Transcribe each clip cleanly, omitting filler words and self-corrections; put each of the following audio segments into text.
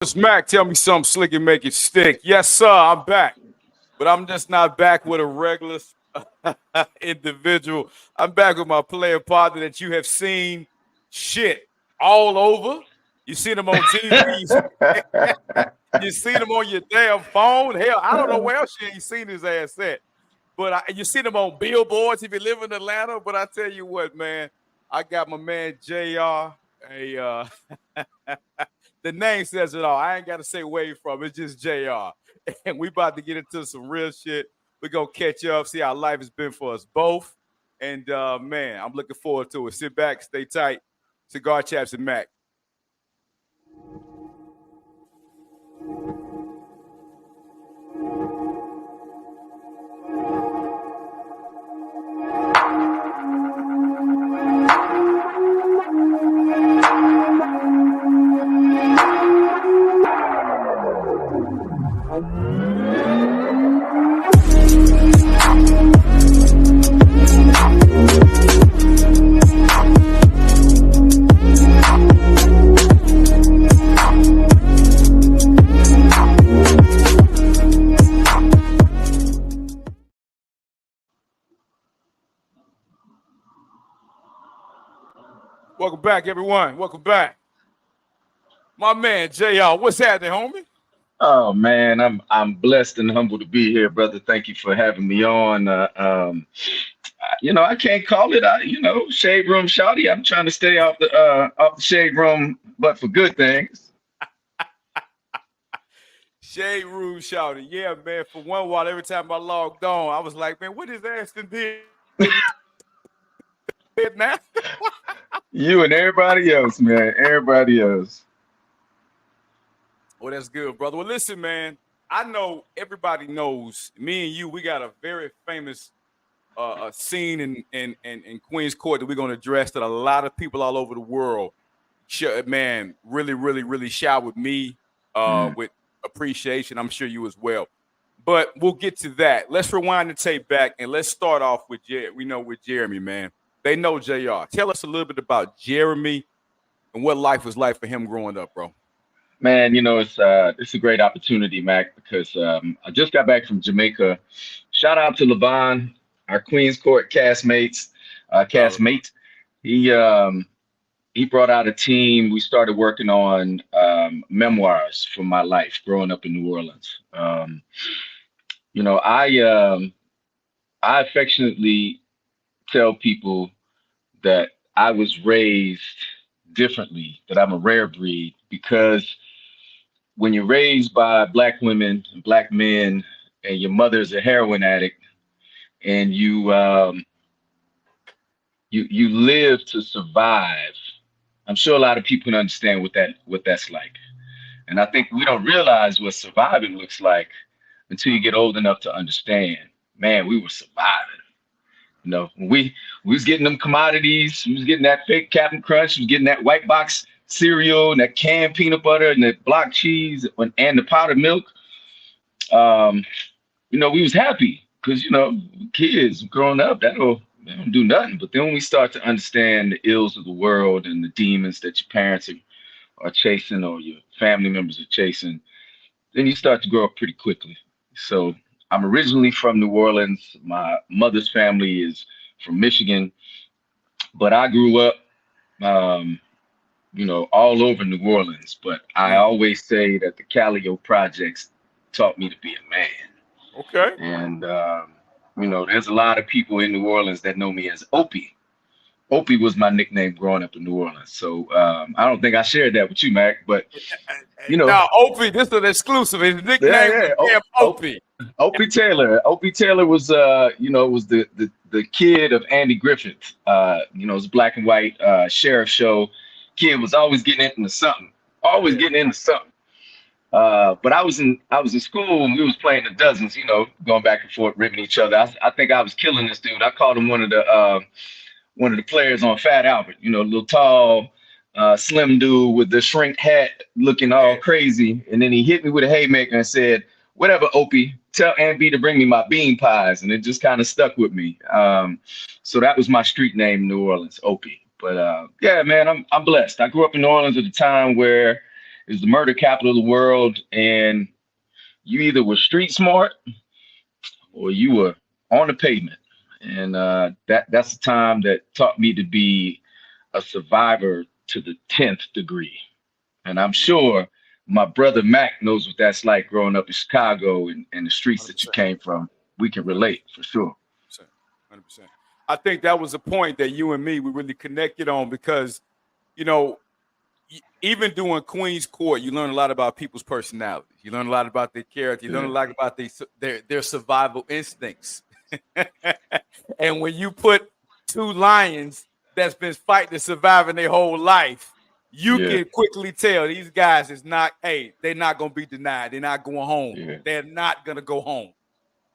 It's Mac. Tell me something slick and make it stick. Yes, sir. I'm back, but I'm just not back with a regular individual. I'm back with my player partner that you have seen shit all over. You seen him on TV. You seen him on your damn phone. Hell, I don't know where else you ain't seen his ass at. But you seen him on billboards if you live in Atlanta. But I tell you what, man, I got my man JR. The name says it all. I ain't got to say where you from. It's just JR. And we about to get into some real shit. We're going to catch up, see how life has been for us both. And, man, I'm looking forward to it. Sit back, stay tight. Cigar Chaps and Mac. Welcome back, everyone. Welcome back. My man, JR, what's happening, homie? Oh man, I'm blessed and humbled to be here, brother. Thank you for having me on. I can't call it, shade room shawty. I'm trying to stay off the shade room, but for good things. Shade room shouting. Yeah, man. For one while, every time I logged on, I was like, man, what is Aston did now? You and everybody else, man. Everybody else. Well, that's good, brother. Well, listen, man. I know everybody knows me and you. We got a very famous scene in Queen's Court that we're going to address that a lot of people all over the world, man, really showered me with appreciation. I'm sure you as well. But we'll get to that. Let's rewind the tape back and let's start off with with Jeremy, man. They know JR. Tell us a little bit about Jeremy and what life was like for him growing up, bro. Man, it's a great opportunity, Mac, because I just got back from Jamaica. Shout out to Levon, our Queen's Court castmate. He brought out a team. We started working on memoirs from my life growing up in New Orleans. I affectionately tell people that I was raised differently, that I'm a rare breed, because when you're raised by Black women and Black men and your mother's a heroin addict and you live to survive, I'm sure a lot of people can understand what that's like. And I think we don't realize what surviving looks like until you get old enough to understand, man, we were surviving. We was getting them commodities. We was getting that fake Captain Crunch. We was getting that white box cereal and that canned peanut butter and that block cheese and the powdered milk. We was happy because, kids growing up, they don't do nothing. But then when we start to understand the ills of the world and the demons that your parents are chasing or your family members are chasing, then you start to grow up pretty quickly. So I'm originally from New Orleans. My mother's family is from Michigan, but I grew up, all over New Orleans. But I always say that the Calio projects taught me to be a man. Okay. And, there's a lot of people in New Orleans that know me as Opie. Opie was my nickname growing up in New Orleans. So I don't think I shared that with you, Mac, but, No, Opie, this is an exclusive. His nickname was Opie. Opie Taylor. Opie Taylor was, was the kid of Andy Griffith. It was a black and white sheriff show. Kid was always getting into something. But I was in school and we was playing the dozens, going back and forth, ripping each other. I think I was killing this dude. I called him one of the players on Fat Albert, little tall, slim dude with the shrink hat looking all crazy. And then he hit me with a haymaker and said, "Whatever, Opie, tell Aunt B to bring me my bean pies." And it just kind of stuck with me. So that was my street name in New Orleans, Opie. But yeah, man, I'm blessed. I grew up in New Orleans at a time where is the murder capital of the world, and you either were street smart or you were on the pavement. And that's the time that taught me to be a survivor to the 10th degree. And I'm sure my brother Mac knows what that's like growing up in Chicago and the streets 100%. that you came from. We can relate for sure. 100%. I think that was a point that you and me, we really connected on because, you know, even doing Queen's Court, you learn a lot about people's personalities. You learn a lot about their character. You learn a lot about their survival instincts. And when you put two lions that's been fighting to survive in their whole life, you can quickly tell these guys is not, hey, they're not going to be denied. They're not going home. They're not going to go home.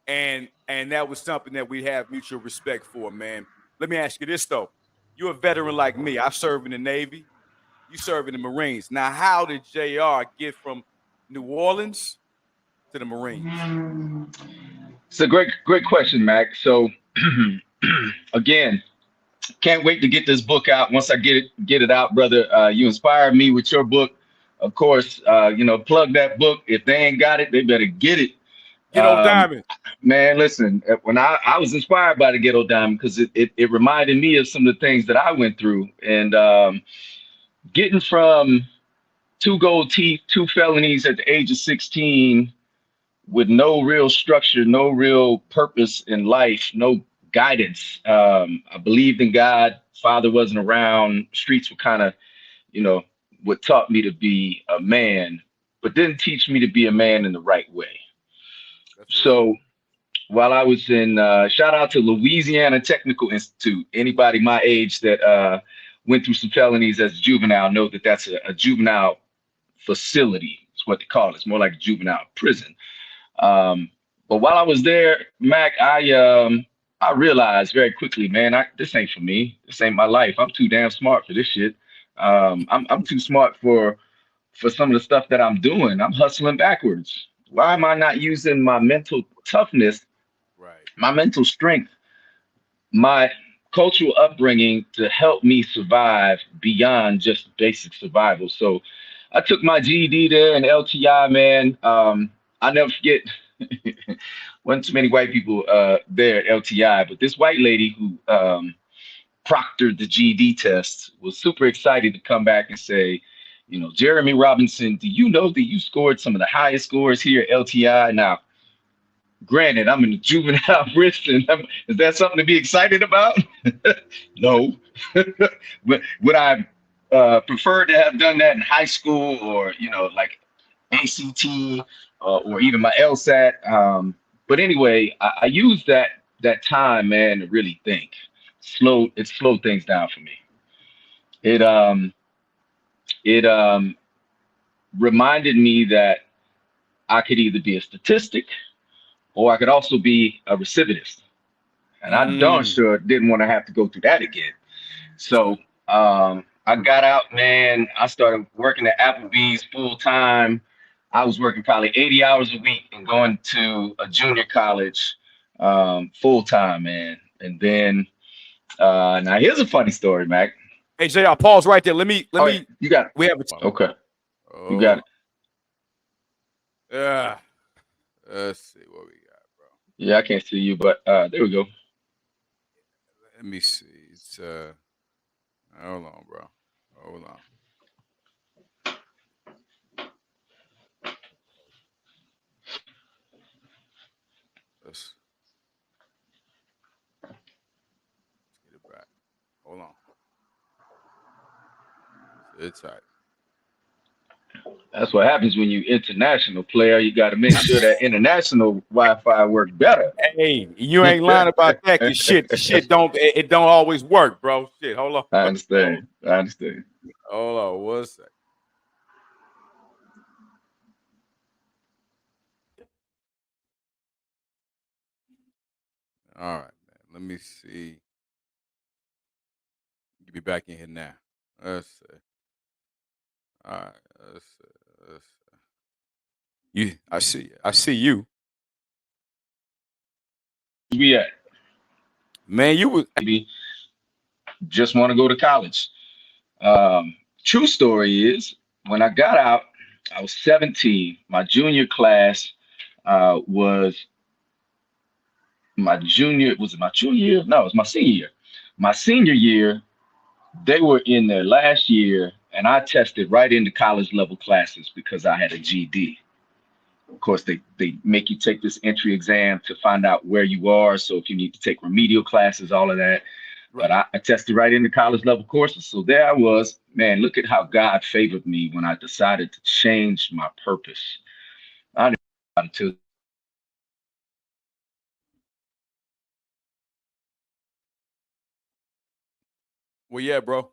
And that was something that we have mutual respect for, man. Let me ask you this, though. You're a veteran like me. I served in the Navy. You serve in the Marines. Now, how did JR get from New Orleans to the Marines? It's a great question, Mac. So again, can't wait to get this book out. Once I get it out, brother, you inspired me with your book. Of course, plug that book. If they ain't got it, they better get it. Ghetto Diamond. Man, listen, when I was inspired by the Ghetto Diamond because it reminded me of some of the things that I went through. And getting from 2 gold teeth, 2 felonies at the age of 16 with no real structure, no real purpose in life, no guidance. I believed in God. Father wasn't around. Streets were kind of, what taught me to be a man, but didn't teach me to be a man in the right way. So while I was in, shout out to Louisiana Technical Institute, anybody my age that went through some felonies as a juvenile know that that's a juvenile facility. It's what they call it. It's more like a juvenile prison. But while I was there, Mac, I realized very quickly, man, this ain't for me. This ain't my life. I'm too damn smart for this shit. I'm too smart for some of the stuff that I'm doing. I'm hustling backwards. Why am I not using my mental toughness, my mental strength, my cultural upbringing to help me survive beyond just basic survival? So I took my GED there in LTI, man. I never forget, wasn't too many white people there at LTI, but this white lady who proctored the GED test was super excited to come back and say, Jeremy Robinson, do you know that you scored some of the highest scores here at LTI? Now, granted, I'm in the juvenile prison. Is that something to be excited about? No. But would I prefer to have done that in high school or, like ACT or even my LSAT? But anyway, I used that time, man, to really think. It slowed things down for me. It reminded me that I could either be a statistic or I could also be a recidivist. And I darn sure didn't want to have to go through that again. So I got out, man. I started working at Applebee's full time. I was working probably 80 hours a week and going to a junior college full time, man. And then now here's a funny story, Mac. Hey, JR, pause right there. Let me. You got it. We have okay. You got it. Yeah. Let's see what we got, bro. Yeah, I can't see you, but there we go. Let me see. It's hold on, bro. Hold on. Let's get it back. Hold on. It's tight. That's what happens when you international player. You got to make sure that international Wi-Fi works better. Hey, you ain't lying about that. Cause shit don't always work, bro. Shit, hold on. I understand. Hold on, 1 second. All right, man. Let me see. Get me back in here now. Let's see. All right, let's see. I see you. We at? Man, you would just want to go to college. True story is when I got out, I was 17. My junior class was my junior. Was it my junior year? No, it was my senior year. My senior year, they were in their last year, and I tested right into college level classes because I had a GD. Of course, they make you take this entry exam to find out where you are. So if you need to take remedial classes, all of that. But Right. I tested right into college level courses. So there I was, man, look at how God favored me when I decided to change my purpose. I didn't know until Well, yeah, bro.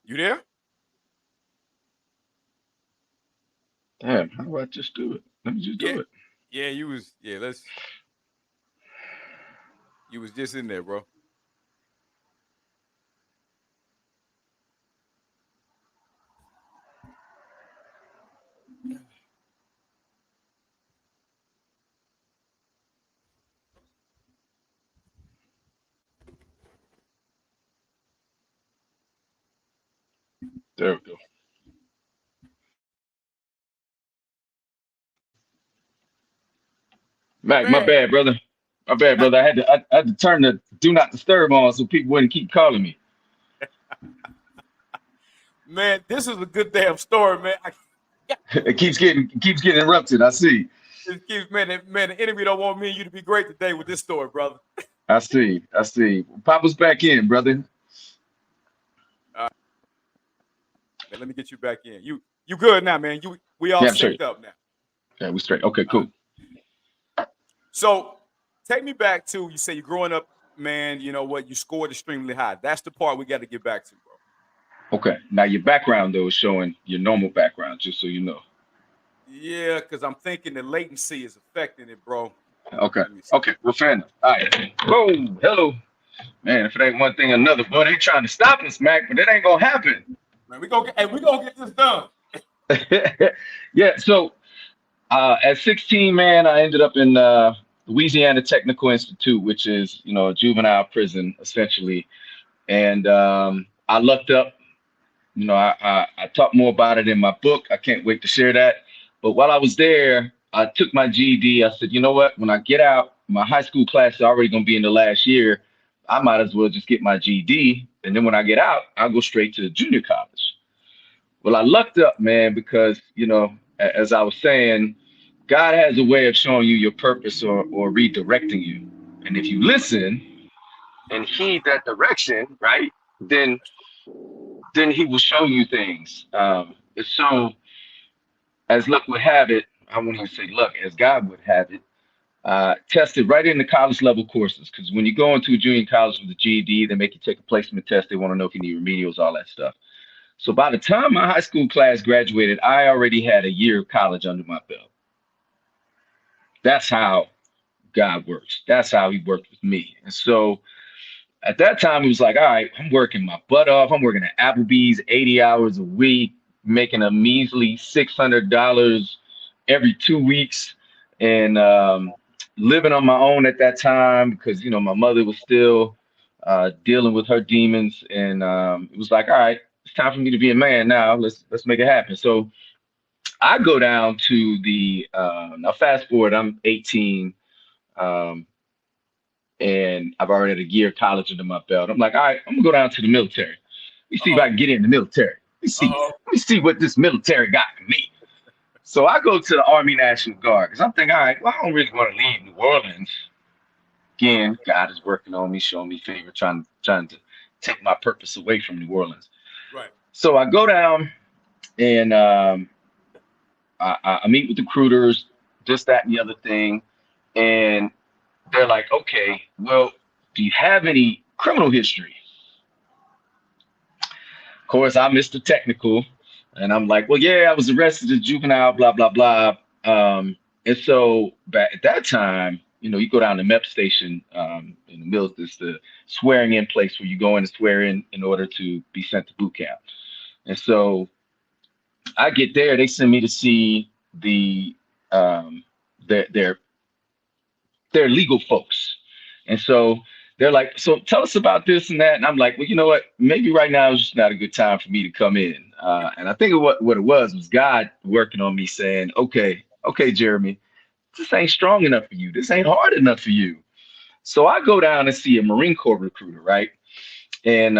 You there? damn, how do I just do it? Let me just Yeah. do it. Yeah, you was. Yeah, let's. You was just in there, bro. There we go. Mac, my Man, bad, brother. My bad, brother. I had to turn the do not disturb on so people wouldn't keep calling me. man, this is a good damn story, man. It keeps getting interrupted. I see. It keeps, man, the enemy don't want me and you to be great today with this story, brother. I see. I see. Papa's back in, brother. All right, man, let me get you back in. You good now, man. We all Yeah, I'm straight. synced up now. Yeah, we straight. Okay, All right. cool. So take me back to you say you're growing up, man. You know what? You scored extremely high. That's the part we got to get back to, bro. Okay. Now your background though is showing your normal background, just so you know. Yeah, because I'm thinking the latency is affecting it, bro. Okay. Let me see. Okay. Well, fair enough. All right. Whoa. Hello. Man, if it ain't one thing or another, boy, they trying to stop us, Mac, but it ain't gonna happen. Man, we gonna get this done. Yeah. So at 16, man, I ended up in Louisiana Technical Institute, which is, a juvenile prison essentially. And I lucked up. I talk more about it in my book. I can't wait to share that. But while I was there, I took my GED. I said, you know what? When I get out, my high school class is already going to be in the last year. I might as well just get my GED. And then when I get out, I'll go straight to junior college. Well, I lucked up, man, because, as I was saying, God has a way of showing you your purpose or redirecting you. And if you listen and heed that direction, right, then he will show you things. It's so, as luck would have it, I won't even say luck, as God would have it, tested right into college level courses. Because when you go into a junior college with a GED, they make you take a placement test. They want to know if you need remedials, all that stuff. So by the time my high school class graduated, I already had a year of college under my belt. That's how God works. That's how he worked with me. And so at that time, it was like, all right, I'm working my butt off. I'm working at Applebee's 80 hours a week, making a measly $600 every 2 weeks, and living on my own at that time because my mother was still dealing with her demons, and it was like, all right, it's time for me to be a man now. Let's make it happen. So I go down to the now. Fast forward, I'm 18. Um, and I've already had a year of college under my belt. I'm like, all right, I'm gonna go down to the military. Let me see if I Uh can get in the military. oh. Let me see what this military got for me. So I go to the Army National Guard because I'm thinking, all right, well, I don't really want to leave New Orleans. Again, God is working on me, showing me favor, trying to take my purpose away from New Orleans. Right. So I go down and I meet with recruiters, this, that, and the other thing, and they're like, okay, well, do you have any criminal history? Of course, I missed the technical, and I'm like, well, yeah, I was arrested as juvenile, blah blah blah. And so back at that time, you go down to MEP station in the middle. It's the swearing in place where you go in and swear in order to be sent to boot camp. And so I get there, they send me to see the their legal folks. And so they're like, so tell us about this and that. And I'm like, well, you know what? Maybe right now is just not a good time for me to come in. And I think what it was God working on me saying, okay, Jeremy, this ain't strong enough for you. This ain't hard enough for you. So I go down and see a Marine Corps recruiter, right? And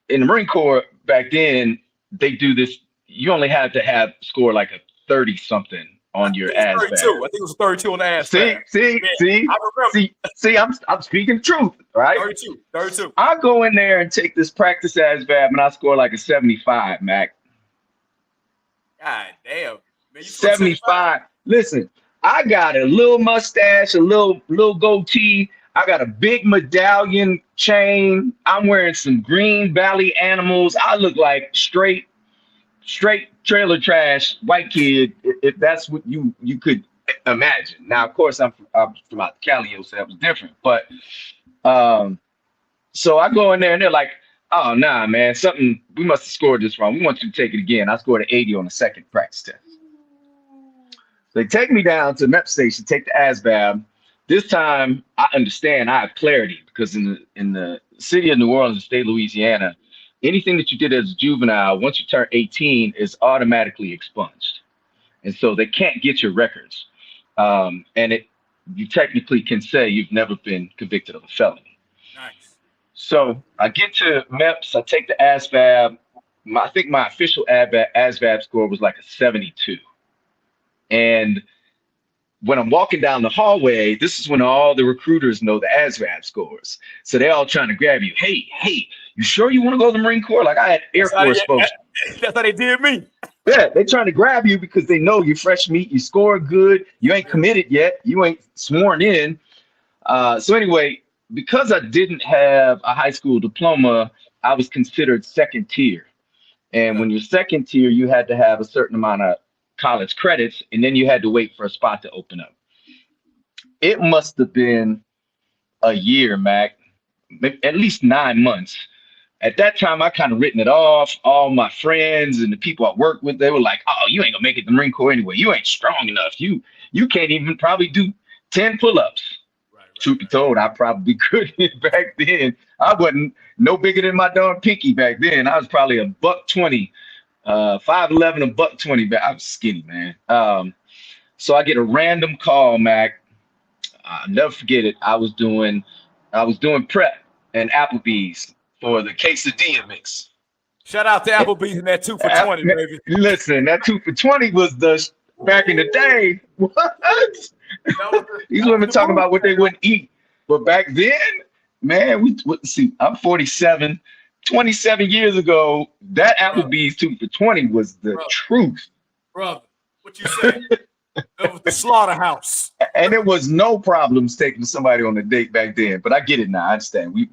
in the Marine Corps back then, they do this. You only had to score like a 30 something on your ASVAB. 32. I think it was 32 on the ASVAB. See, I'm speaking truth, right? 32. I go in there and take this practice ASVAB, and I score like a 75, Mac. God damn, man, 75. Listen, I got a little mustache, a little goatee. I got a big medallion chain. I'm wearing some Green Valley animals. I look like straight trailer trash white kid, if that's what you could imagine. Now, of course, I'm from out Cali, so that was different. But so I go in there and they're like, oh, nah, man, we must have scored this wrong. We want you to take it again. I scored an 80 on the second practice test. They take me down to the MEP station, take the ASVAB. This time I understand, I have clarity, because in the city of New Orleans, state of Louisiana, anything that you did as a juvenile, once you turn 18, is automatically expunged. And so they can't get your records. And you technically can say you've never been convicted of a felony. Nice. So I get to MEPS, I take the ASVAB. I think my official ASVAB score was like a 72. And when I'm walking down the hallway, this is when all the recruiters know the ASVAB scores. So they're all trying to grab you. Hey, you sure you want to go to the Marine Corps? Like I had Air Force folks. That's how they did me. Yeah, they're trying to grab you because they know you're fresh meat, you score good, you ain't committed yet, you ain't sworn in. So anyway, because I didn't have a high school diploma, I was considered second tier. And when you're second tier, you had to have a certain amount of college credits, and then you had to wait for a spot to open up. It must have been a year, Mac, at least 9 months. At that time, I kind of written it off. All my friends and the people I worked with, they were like, oh, you ain't gonna make it to the Marine Corps anyway. You ain't strong enough. You can't even probably do 10 pull-ups. Truth be told, I probably couldn't back then. I wasn't no bigger than my darn pinky back then. I was probably $120, 5'11", $120. I was skinny, man. So I get a random call, Mac. I'll never forget it. I was doing prep and Applebee's for the quesadilla mix. Shout out to Applebee's and that 2 for 20, baby. Listen, that 2 for 20 was back in the day. What? These women talking about what they wouldn't eat. But back then, man, I'm 47. 27 years ago, that Applebee's 2 for 20 was the truth. Brother, what you said? That was the slaughterhouse. And there was no problems taking somebody on a date back then. But I get it now. I understand. We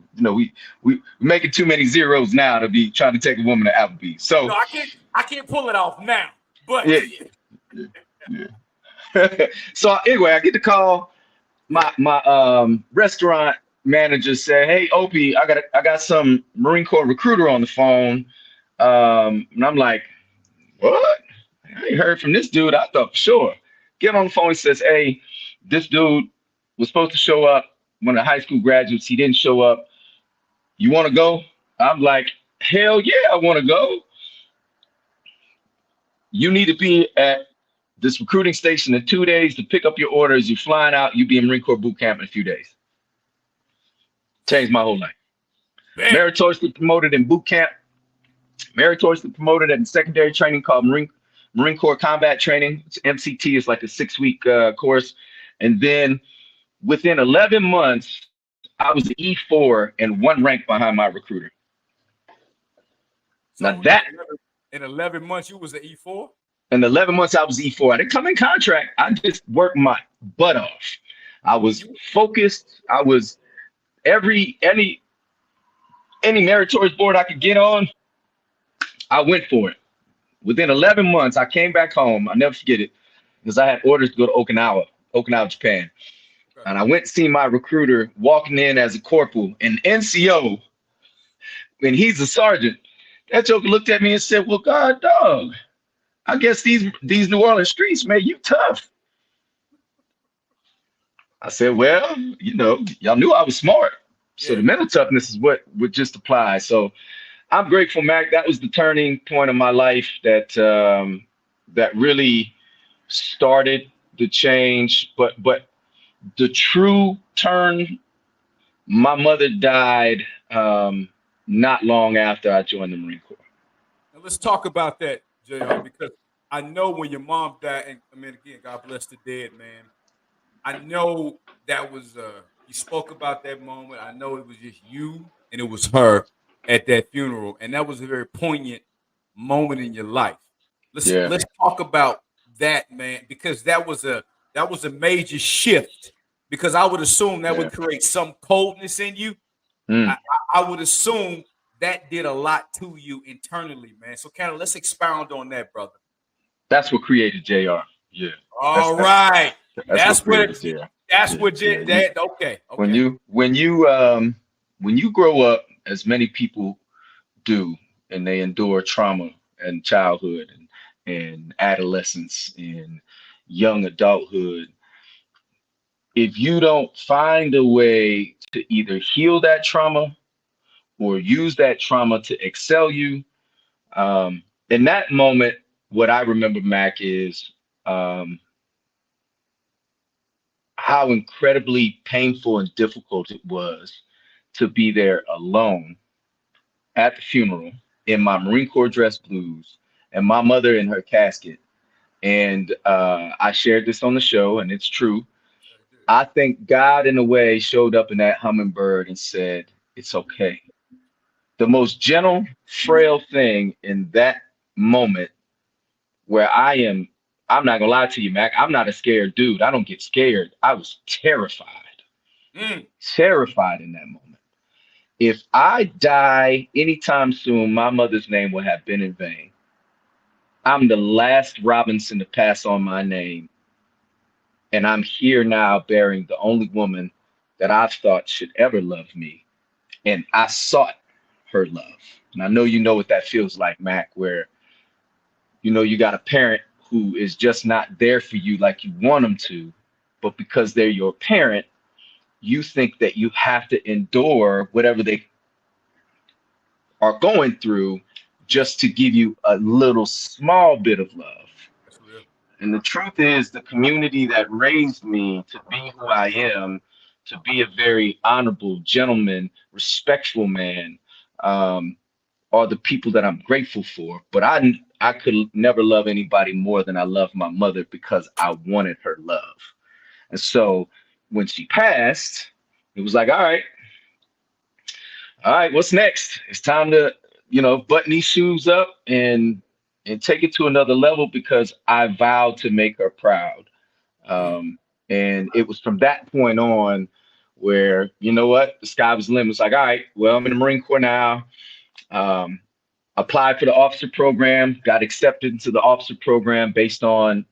making too many zeros now to be trying to take a woman to Applebee's. So no, I can't pull it off now. But yeah. So anyway, I get the call. My restaurant manager said, "Hey, Opie, I got some Marine Corps recruiter on the phone." And I'm like, "What? I ain't heard from this dude. I thought for sure." Get on the phone. He says, "Hey, this dude was supposed to show up. One of the high school graduates. He didn't show up. You want to go?" I'm like, "Hell yeah, I want to go." You need to be at this recruiting station in 2 days to pick up your orders. You're flying out. You be in Marine Corps boot camp in a few days. Changed my whole life. Man. Meritoriously promoted in boot camp. Meritoriously promoted at secondary training called Marine Corps Combat Training. It's MCT. Is like a 6-week course. And then within 11 months, I was an E4 and 1 rank behind my recruiter. So now that in 11 months, you was an E4? In 11 months, I was E4. I didn't come in contract. I just worked my butt off. I was focused. I was any meritorious board I could get on, I went for it. Within 11 months, I came back home. I never forget it because I had orders to go to Okinawa, Japan. Okay. And I went to see my recruiter walking in as a corporal, an NCO, and he's a sergeant. That joker looked at me and said, "Well, God, dog, I guess these New Orleans streets made you tough." I said, "Well, y'all knew I was smart. So Yeah. the mental toughness is what would just apply." So I'm grateful, Mac. That was the turning point of my life that really started the change. But the true turn, my mother died not long after I joined the Marine Corps. And let's talk about that, JR, because I know when your mom died, and I mean, again, God bless the dead, man. I know that was you spoke about that moment. I know it was just you and it was her at that funeral, and that was a very poignant moment in your life. Yeah. Let's talk about that, man, because that was a major shift. Because I would assume that would create some coldness in you. Mm. I would assume that did a lot to you internally, man. So, kind of let's expound on that, brother. That's what created JR. Yeah. All right, That's what created JR. that's Yeah. what did that. Okay. When you grow up, as many people do, and they endure trauma and childhood and adolescence and young adulthood, if you don't find a way to either heal that trauma or use that trauma to excel you, in that moment, what I remember, Mac, is how incredibly painful and difficult it was to be there alone at the funeral in my Marine Corps dress blues and my mother in her casket. And I shared this on the show, and it's true. I think God, in a way, showed up in that hummingbird and said, "It's okay." The most gentle, frail thing in that moment where I'm not gonna lie to you, Mac. I'm not a scared dude. I don't get scared. I was terrified, terrified in that moment. If I die anytime soon, my mother's name will have been in vain. I'm the last Robinson to pass on my name, and I'm here now bearing the only woman that I've thought should ever love me, and I sought her love. And I know you know what that feels like, Mac, where you got a parent who is just not there for you like you want them to, but because they're your parent, you think that you have to endure whatever they are going through just to give you a little small bit of love. That's real. And the truth is, the community that raised me to be who I am, to be a very honorable gentleman, respectful man, are the people that I'm grateful for. But I could never love anybody more than I love my mother because I wanted her love. And so when she passed, it was like, all right, what's next? It's time to, button these shoes up and take it to another level because I vowed to make her proud. And it was from that point on where, you know what, the sky was the limit. It's like, all right, well, I'm in the Marine Corps now. Applied for the officer program, got accepted into the officer program based on,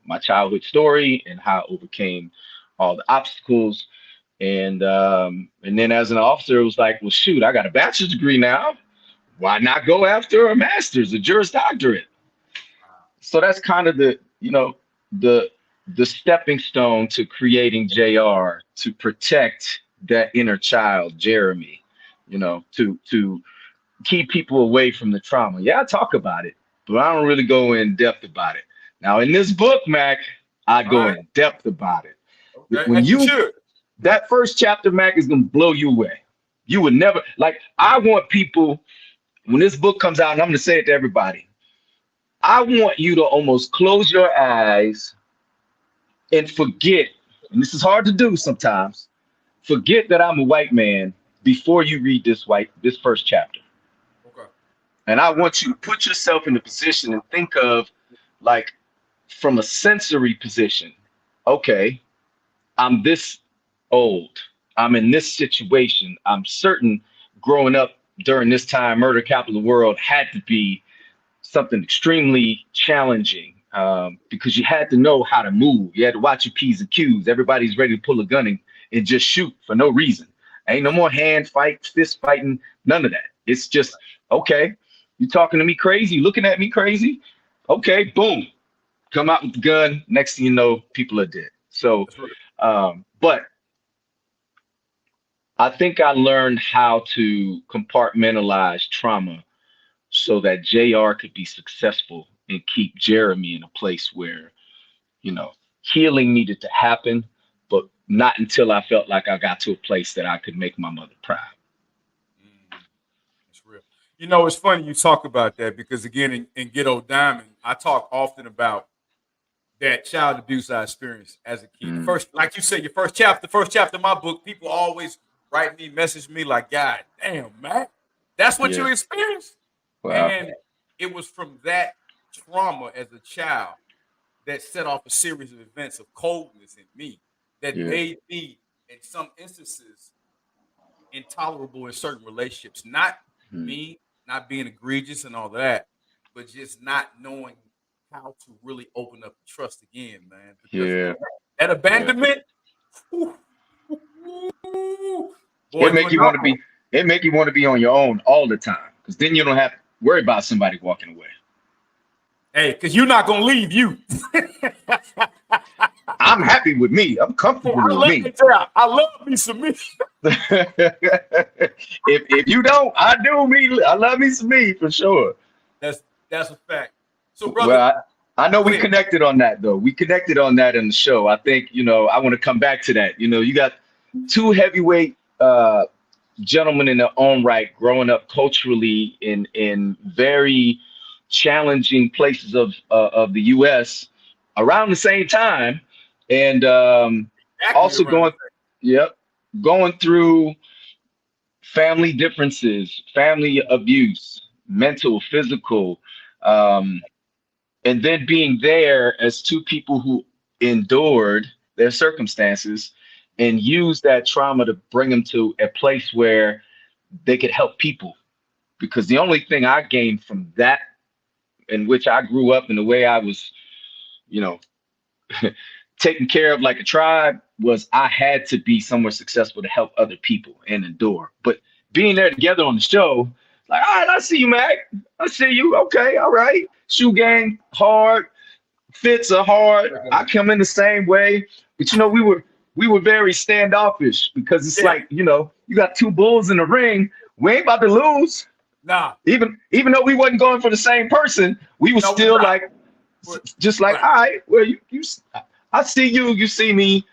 my childhood story and how I overcame all the obstacles. And then as an officer, it was like, well, shoot, I got a bachelor's degree now. Why not go after a master's, a Juris Doctorate? So that's kind of the stepping stone to creating JR, to protect that inner child, Jeremy, to keep people away from the trauma. Yeah, I talk about it, but I don't really go in depth about it. Now, in this book, Mac, I go in depth about it. Okay. When you should. That first chapter, Mac, is gonna blow you away. You would never I want people, when this book comes out, and I'm gonna say it to everybody, I want you to almost close your eyes and forget, and this is hard to do sometimes, forget that I'm a white man before you read this first chapter. Okay. And I want you to put yourself in a position and think of, from a sensory position. Okay, I'm this old. I'm in this situation. I'm certain growing up during this time, murder capital of the world had to be something extremely challenging, because you had to know how to move. You had to watch your P's and Q's. Everybody's ready to pull a gun and just shoot for no reason. Ain't no more hand fights, fist fighting, none of that. It's just, okay, you talking to me crazy, looking at me crazy. Okay, boom, come out with the gun. Next thing you know, people are dead. So, but I think I learned how to compartmentalize trauma so that JR could be successful and keep Jeremy in a place where, healing needed to happen, but not until I felt like I got to a place that I could make my mother proud. It's real. You know, it's funny you talk about that because again, in Get Old Diamond, I talk often about that child abuse I experienced as a kid. The first, like you said, your first chapter of my book, people always write me, message me like, God damn, man, that's what you experienced. Wow. And it was from that trauma as a child that set off a series of events of coldness in me that made me, in some instances, intolerable in certain relationships. Not me not being egregious and all that, but just not knowing how to really open up and trust again, man. Because that abandonment, boy, it make you want to be on your own all the time, because then you don't have to worry about somebody walking away. Hey, because you're not gonna leave you. I'm happy with me. I'm comfortable with me. I love me some me. if you don't, I do me. I love me some me for sure. That's a fact. So, brother, well, I know we connected on that though. We connected on that in the show. I think I want to come back to that. You got two heavyweight gentlemen in their own right, growing up culturally in very challenging places of the U.S. around the same time, and also going through family differences, family abuse, mental, physical, and then being there as two people who endured their circumstances and used that trauma to bring them to a place where they could help people. Because the only thing I gained from that, in which I grew up and the way I was, taken care of like a tribe, was I had to be somewhere successful to help other people and endure. But being there together on the show, like, all right, I see you, Mac. I see you. Okay, all right. Shoe gang, hard. Fits are hard. I come in the same way. But we were very standoffish, because it's like, you got two bulls in the ring. We ain't about to lose. Nah. Even though we wasn't going for the same person, we were still like, just like, all right, well, I see you, you see me.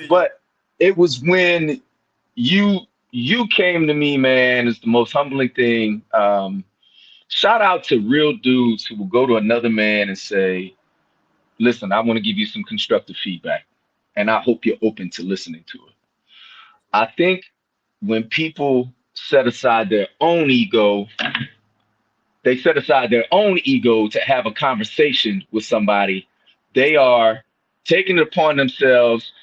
But it was when you came to me, man, is the most humbling thing. Shout out to real dudes who will go to another man and say, listen, I want to give you some constructive feedback, and I hope you're open to listening to it. I think when people set aside their own ego, they set aside their own ego to have a conversation with somebody. They are taking it upon themselves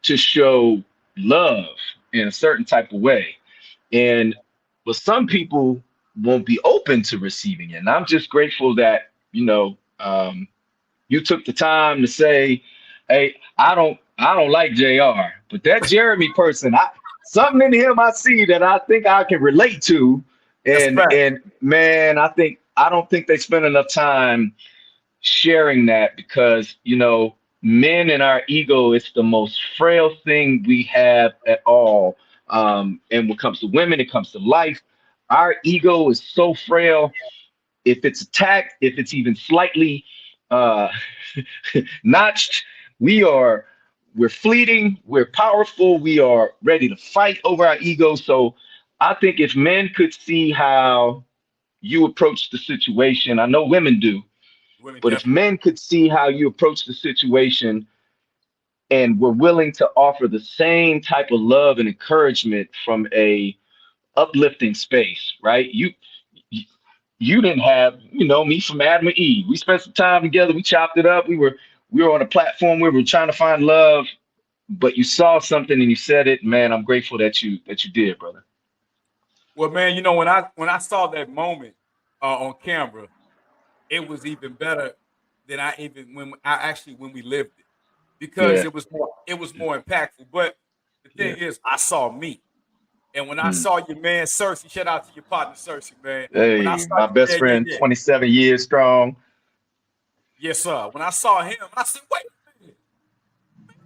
to show love in a certain type of way. But some people won't be open to receiving it. And I'm just grateful that, you took the time to say, hey, I don't like JR, but that Jeremy person, something in him I see that I think I can relate to. And man, I don't think they spend enough time sharing that, because men and our ego, it's the most frail thing we have at all. And when it comes to women, it comes to life, our ego is so frail. If it's attacked, if it's even slightly notched, we're fleeting, we're powerful, we are ready to fight over our ego. So I think if men could see how you approach the situation, I know women do, but if men could see how you approach the situation and were willing to offer the same type of love and encouragement from a uplifting space, right? You didn't have, me from Adam and Eve. We spent some time together. We chopped it up. We were on a platform where we were trying to find love. but you saw something and you said it, man. I'm grateful that you did, brother. Well, man, you know, when I saw that moment on camera, it was even better than when we lived it, because Yeah. it was more impactful. But the Yeah. thing is, I saw me. And when I Mm. saw your man Cersei, shout out to your partner Cersei, man. When I Hey, saw my best yeah, yeah, friend, yeah. 27 years strong. Yes, sir. When I saw him, I said, wait a minute.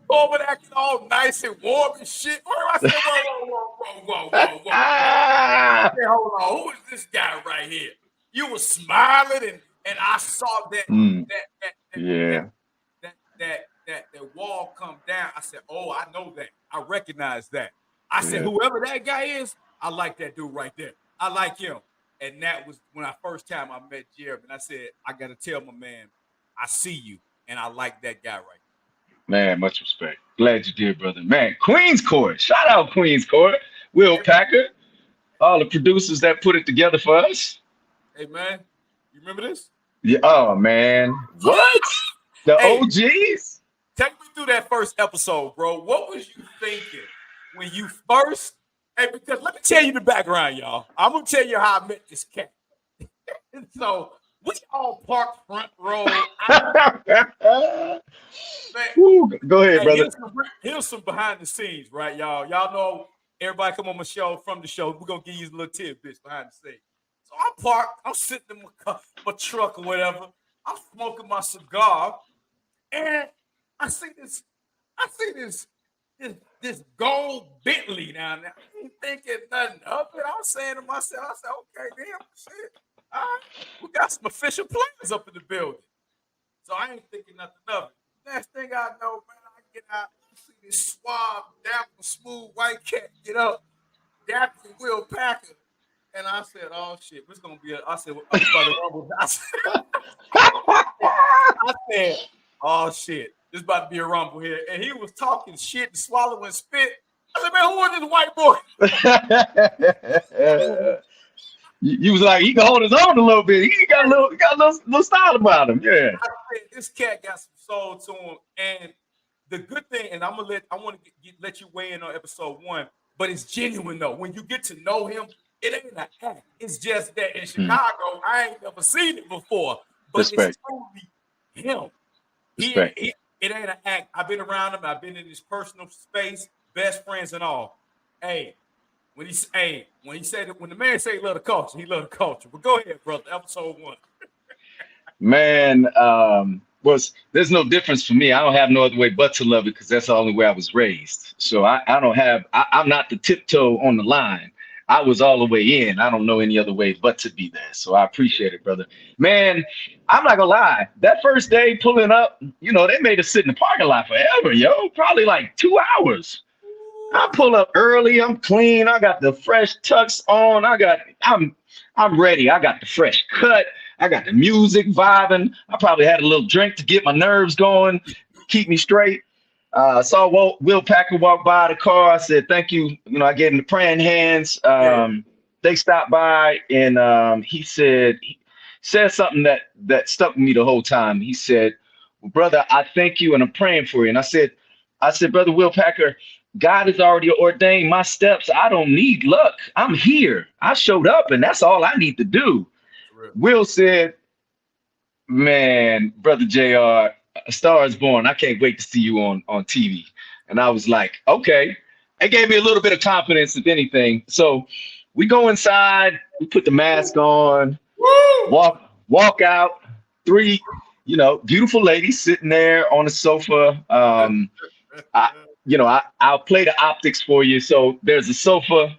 Over there acting all nice and warm and shit. I said, whoa, whoa, whoa, whoa, whoa, whoa, whoa, whoa. I Ah! said, hold on, who is this guy right here? You were smiling, and I saw that Mm. that that that that Yeah. that wall come down. I said, oh, I know that. I recognize that. I said, Yeah. whoever that guy is, I like that dude right there. I like him. And that was when I first time I met Jeremy. And I said, I gotta tell my man, I see you, and I like that guy right Man, much respect. Glad you did, brother. Man, Queen's Court. Shout out Queen's Court. Will there. Hey, Packer. All the producers that put it together for us. hey man, you remember this? Yeah. Oh man. What? The Hey, OGs? take me through that first episode, bro. What was you thinking when you first? Hey, because let me tell you the background, y'all. I'm gonna tell you how I met this cat. So we all parked front row. Man, Woo, go ahead, hey, brother. here's some behind the scenes, right, y'all? Y'all know everybody come on my show from the show. We're gonna give you a little tidbits behind the scenes. So I'm parked. I'm sitting in my truck or whatever. I'm smoking my cigar, and I see this. I see this gold Bentley down there. I ain't thinking nothing of it. I'm saying to myself, I said, okay, damn shit. All right, we got some official players up in the building. So I ain't thinking nothing of it. Next thing I know, man, I get out, I see this suave, dapper, smooth white cat get up, dapper Will Packer. And I said, oh shit, this gonna be I said, I'm about to rumble. I said, oh shit, this about to be a rumble here. And he was talking shit and swallowing spit. I said, man, who is this white boy? You was like, he can hold his own a little bit. He got a little style about him. Yeah. I said, this cat got some soul to him. And the good thing, and I want to let you weigh in on episode 1, but it's genuine though. When you get to know him, it ain't an act. It's just that in Chicago, I ain't never seen it before, but it's Respect. truly him. Respect. It ain't an act. I've been around him. I've been in his personal space, best friends and all. Hey, when he said it, when the man say he love the culture, he love the culture. But go ahead, brother. Episode 1. Man, there's no difference for me. I don't have no other way but to love it because that's the only way I was raised. So I'm not the tiptoe on the line. I was all the way in. I don't know any other way but to be there. So I appreciate it, brother. Man, I'm not gonna lie. That first day pulling up, they made us sit in the parking lot forever, yo. Probably like 2 hours. I pull up early. I'm clean. I got the fresh tux on. I'm ready. I got the fresh cut. I got the music vibing. I probably had a little drink to get my nerves going, keep me straight. Saw Will Packer walk by the car. I said, thank you. I gave him the praying hands. They stopped by and he said something that stuck with me the whole time. He said, well, brother, I thank you and I'm praying for you. And I said, brother Will Packer, God has already ordained my steps. I don't need luck. I'm here. I showed up and that's all I need to do. Will said, man, brother JR, A Star is Born. I can't wait to see you on TV. And I was like, okay. It gave me a little bit of confidence, if anything. So we go inside, we put the mask on, walk out, 3, beautiful ladies sitting there on the sofa. I'll play the optics for you. So there's a sofa.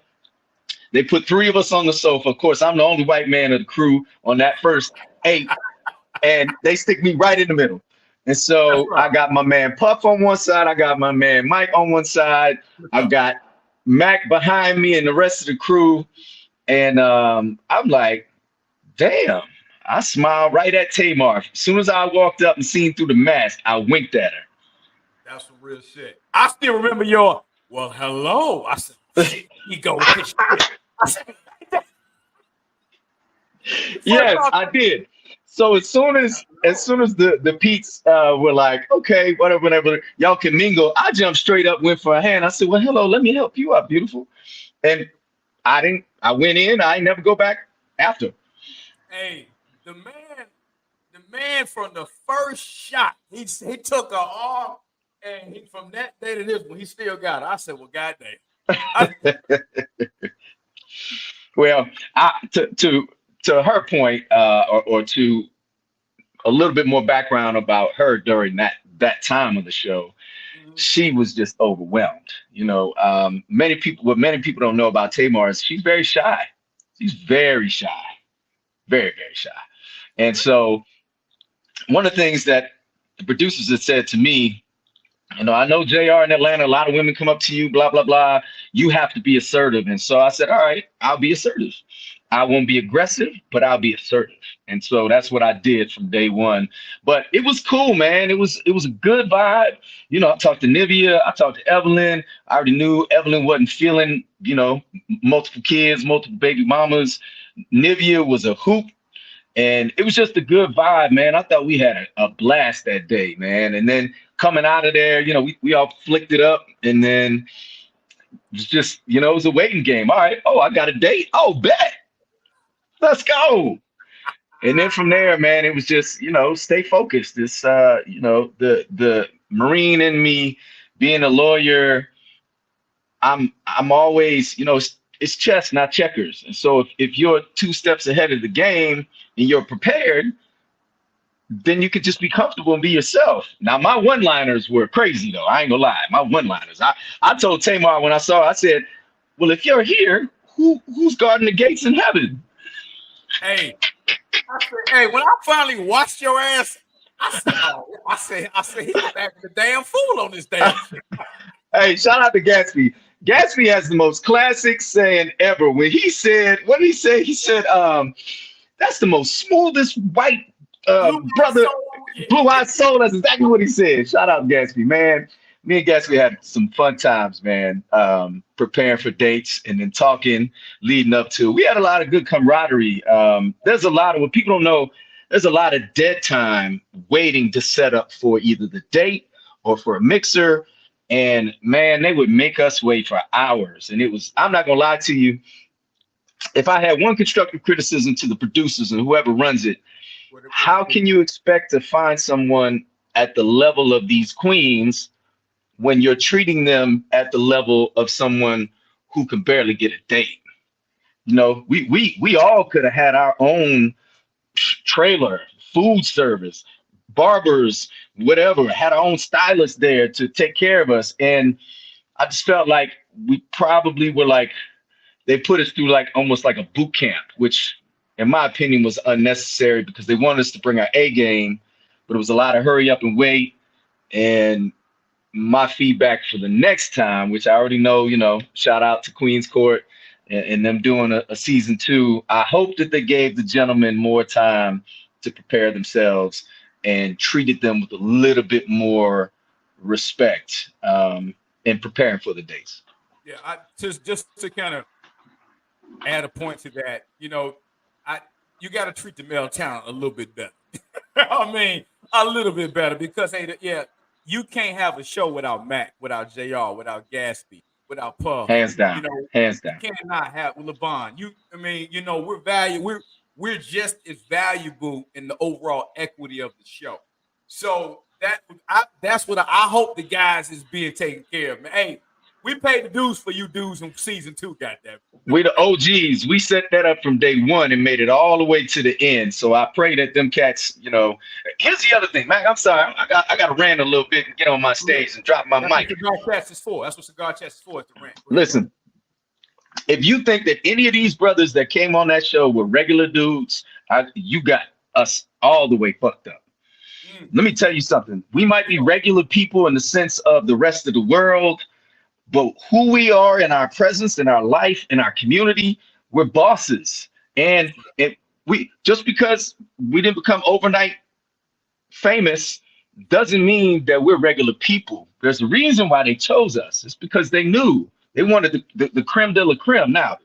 They put 3 of us on the sofa. Of course, I'm the only white man of the crew on that first 8. And they stick me right in the middle. And so I got my man Puff on one side. I got my man Mike on one side. I got Mac behind me and the rest of the crew. And I'm like, damn. I smiled right at Tamar. As soon as I walked up and seen through the mask, I winked at her. That's some real shit. I still remember your, well, hello. I said, shit, he go with this shit. I said, yes, I did. So as soon as the Pete's were like, okay, whatever, y'all can mingle, I jumped straight up, went for a hand. I said, well, hello, let me help you out, beautiful. And I didn't. I went in. I ain't never go back after. Hey, the man from the first shot, he took her arm, and from that day to this one, he still got it. I said, well, goddamn. Well, to her point, or to a little bit more background about her during that time of the show, she was just overwhelmed. Many people don't know about Tamar is she's very shy. She's very shy, very, very shy. And so one of the things that the producers had said to me, I know JR in Atlanta, a lot of women come up to you, blah, blah, blah. You have to be assertive. And so I said, all right, I'll be assertive. I won't be aggressive, but I'll be assertive. And so that's what I did from day one. But it was cool, man. It was a good vibe. I talked to Nivea, I talked to Evelyn. I already knew Evelyn wasn't feeling, multiple kids, multiple baby mamas. Nivea was a hoop. And it was just a good vibe, man. I thought we had a blast that day, man. And then coming out of there, we all flicked it up. And then it was just, it was a waiting game. All right. Oh, I got a date. Oh, bet. Let's go. And then from there, man, it was just, stay focused. This, the Marine in me being a lawyer, I'm always, it's chess, not checkers. And so if you're 2 steps ahead of the game and you're prepared, then you could just be comfortable and be yourself. Now, my one-liners were crazy, though. I ain't gonna lie. My one-liners. I told Tamar when I saw her, I said, well, if you're here, who's guarding the gates in heaven? Hey, when I finally watched your ass, I said, he was acting a damn fool on this damn shit. Hey, shout out to Gatsby. Gatsby has the most classic saying ever. When he said, what did he say? He said, that's the most smoothest white brother, blue-eyed soul. That's exactly what he said. Shout out Gatsby, man. Me and Gatsby had some fun times, man, preparing for dates and then talking, leading up to. We had a lot of good camaraderie. There's a lot of, what people don't know, there's a lot of dead time waiting to set up for either the date or for a mixer. And man, they would make us wait for hours. And it was, I'm not gonna lie to you, if I had one constructive criticism to the producers and whoever runs it, how can you expect to find someone at the level of these queens when you're treating them at the level of someone who can barely get a date? We all could have had our own trailer, food service, barbers, whatever, had our own stylist there to take care of us. And I just felt like we probably were like, they put us through like almost like a boot camp, which in my opinion was unnecessary because they wanted us to bring our A game, but it was a lot of hurry up and wait. And my feedback for the next time, which I already know, shout out to QUEENSCOURT and them doing a season 2. I hope that they gave the gentlemen more time to prepare themselves and treated them with a little bit more respect in preparing for the dates. Yeah, just to kind of add a point to that, you got to treat the male talent a little bit better. I mean, a little bit better because, you can't have a show without Mac, without JR, without Gatsby, without Puff. Hands down. Hands down. You cannot have LeBron. We're just as valuable in the overall equity of the show. So that's what I hope the guys is being taken care of, man. Hey, we paid the dues for you dudes in season 2, goddamn. We the OGs. We set that up from day one and made it all the way to the end. So I pray that them cats, Here's the other thing, man. I'm sorry. I got to rant a little bit and get on my stage and drop my mic. That's what Cigar Chats is for. That's what Cigar Chats is for, is to rant. Listen, if you think that any of these brothers that came on that show were regular dudes, you got us all the way fucked up. Let me tell you something. We might be regular people in the sense of the rest of the world, but who we are in our presence, in our life, in our community, we're bosses. And we just because we didn't become overnight famous doesn't mean that we're regular people. There's a reason why they chose us. It's because they knew they wanted the creme de la creme. Now,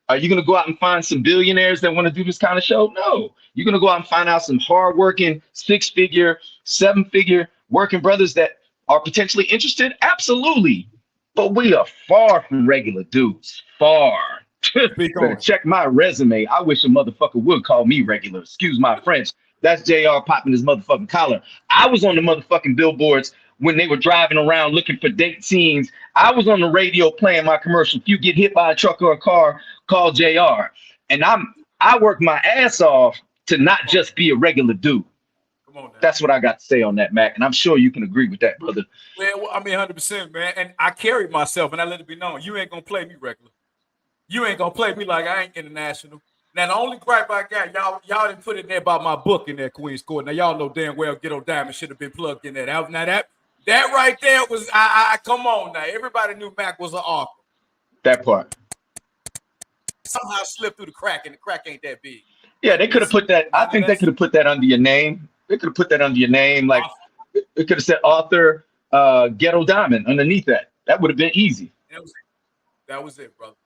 Are you going to go out and find some billionaires that want to do this kind of show? No. You're going to go out and find out some hardworking, six-figure, seven-figure working brothers that are potentially interested? Absolutely. But we are far from regular dudes. Far. Speak Better on it. check my resume. I wish a motherfucker would call me regular. Excuse my French. That's JR popping his motherfucking collar. I was on the motherfucking billboards when they were driving around looking for date scenes. I was on the radio playing my commercial. If you get hit by a truck or a car, call JR. And I work my ass off to not just be a regular dude. Come on now. That's what I got to say on that, Mac. And I'm sure you can agree with that, brother. Well, I mean, 100%, man. And I carried myself, and I let it be known, you ain't gonna play me regular. You ain't gonna play me like I ain't international. Now the only gripe I got, y'all didn't put it there about my book in there, Queen's Court. Now y'all know damn well Ghetto Diamond should have been plugged in there. Now that right there was I come on now. Everybody knew Mac was an author. That part. Somehow slipped through the crack, and the crack ain't that big. Yeah, they could have put that. I think they could have put that under your name. They could have put that under your name. Like it could have said author Ghetto Diamond underneath that. That would have been easy. That was it, brother.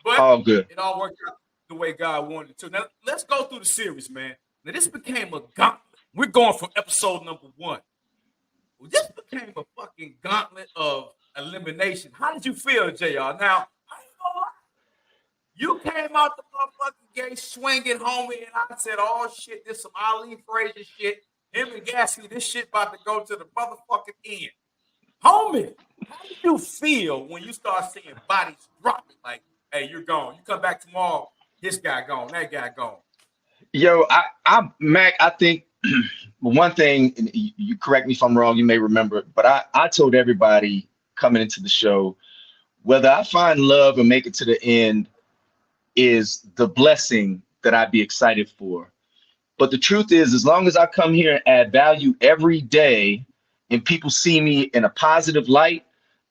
But all good. It all worked out the way God wanted it to. Now let's go through the series, man. Now this became a gauntlet. We're going from episode number 1. Well, this became a fucking gauntlet of elimination. How did you feel, JR? Now, I ain't gonna lie. You came out the motherfucking gate swinging, homie, and I said, oh shit, this some Ali Frazier shit. Him and Gatsby, this shit about to go to the motherfucking end. Homie, how did you feel when you start seeing bodies dropping? Like, hey, you're gone. You come back tomorrow, this guy gone, that guy gone. Yo, Mac, I think one thing, and you correct me if I'm wrong, you may remember it, but I told everybody coming into the show, whether I find love or make it to the end is the blessing that I'd be excited for. But the truth is, as long as I come here and add value every day and people see me in a positive light,